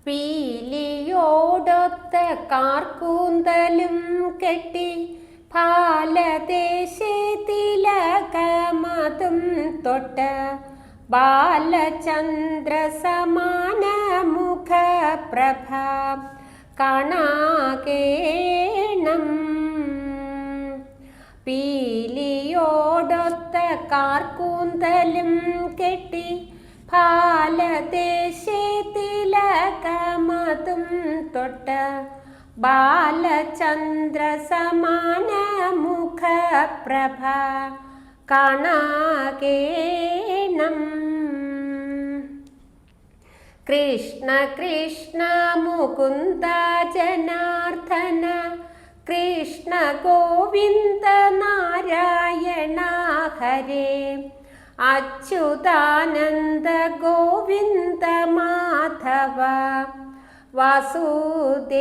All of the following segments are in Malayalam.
പീലിയോടൊത്ത കാർക്കൂന്തലും കെട്ടി ബാലദേശേ തിലകമതും തൊട്ട് ബാലചന്ദ്ര സമാന മുഖപ്രഭ കാണാകേണം. പീലിയോടൊത്ത കാർക്കൂന്തലും കെട്ടി ബാലദേശേ തിലകമതും തൊട്ട് ബാലചന്ദ്ര സമാന മുഖപ്രഭ കാണാകേണം. കൃഷ്ണ കൃഷ്ണ മുകുന്ദ ജനാർദ്ദന കൃഷ്ണ ഗോവിന്ദ നാരായണ ഹരേ അച്യുതാനന്ദ ഗോവിന്ദ മാധവ വാസുദേവ.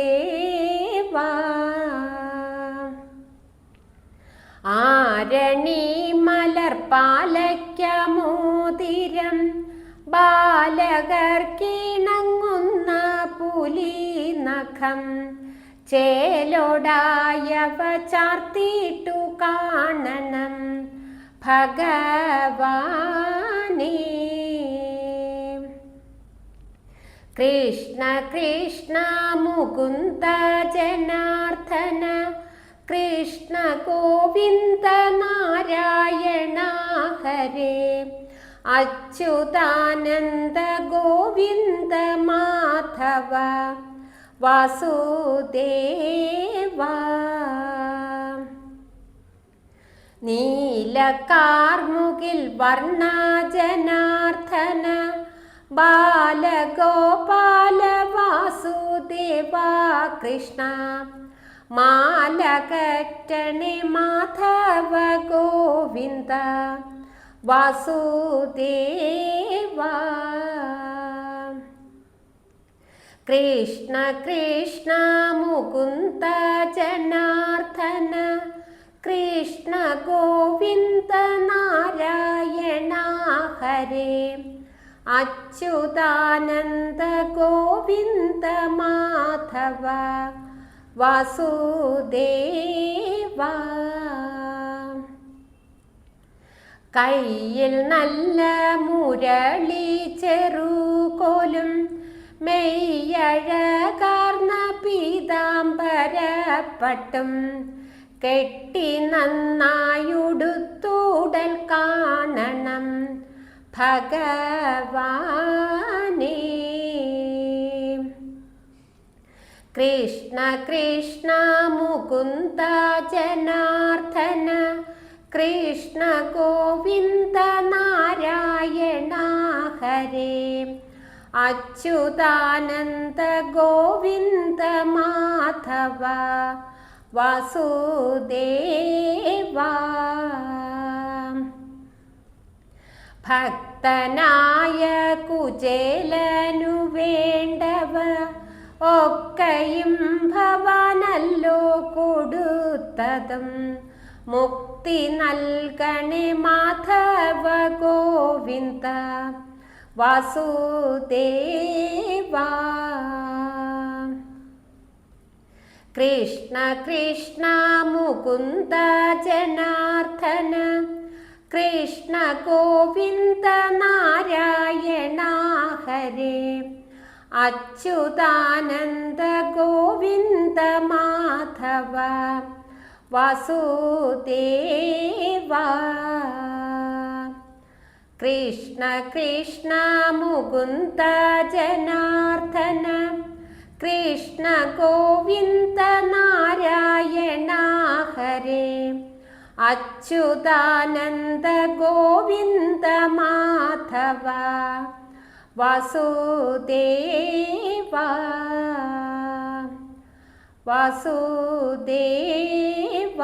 ആരണി മലർപ്പാലയ്ക്കമോതിരം ബാലകർക്കിണങ്ങുന്ന പുലി നഖം ചേലോടായവ ചാർത്തിട്ടു കാണണം ഭഗവാനേ. കൃഷ്ണ കൃഷ്ണ മുകുന്ദ ജനാർദ്ദന കൃഷ്ണ ഗോവിന്ദ നാരായണ ഹരേ അച്യുതാനന്ദ ഗോവിന്ദ മാധവ വാസുദേവ. നീലകാർമുകിൽ വർണ്ണ ജനാർദ്ദന ബാലഗോപാല വാസുദേവ കൃഷ്ണ മാലകറ്റണി മാധവ ഗോവിന്ദ വാസുദേവ. കൃഷ്ണ കൃഷ്ണ മുകുന്ദ ജനാർദ്ദന കൃഷ്ണ ഗോവിന്ദ നാരായണ ഹരേ അച്യുതാനന്ദ ഗോവിന്ദ മാധവ വാസുദേവ. കയ്യിൽ നല്ല മുരളി ചെറുകോലും മെയ്യഴകാർന്ന പീതാംബരപ്പട്ടും കെട്ടി നന്നായുടുത്തൂടൽ കാണണം ഭഗവാനേ. കൃഷ്ണ കൃഷ്ണ മുകുന്ദ ജനാർദ്ദന കൃഷ്ണ ഗോവിന്ദ നാരായണ ഹരേ അച്യുതാനന്ദ ഗോവിന്ദ മാധവ വാസുദേവ. ഭക്തനായ കുചേലനു വേണ്ടവ ഒക്കെയും ഭവാനല്ലോ കൊടുത്തതും മുക്തി നൽകണേ മാധവ ഗോവിന്ദ വാസുദേവ. കൃഷ്ണ കൃഷ്ണ മുകുന്ദ ജനാർദ്ദന കൃഷ്ണ ഗോവിന്ദ നാരായണ ഹരേ അച്യുതാനന്ദ ഗോവിന്ദ മാധവ വാസുദേവ. കൃഷ്ണ കൃഷ്ണ മുകുന്ദ ജനാർദ്ദന കൃഷ്ണ ഗോവിന്ദ നാരായണ ഹരേ അച്യുതാനന്ദ ഗോവിന്ദ മാധവ വാസുദേവ വാസുദേവ.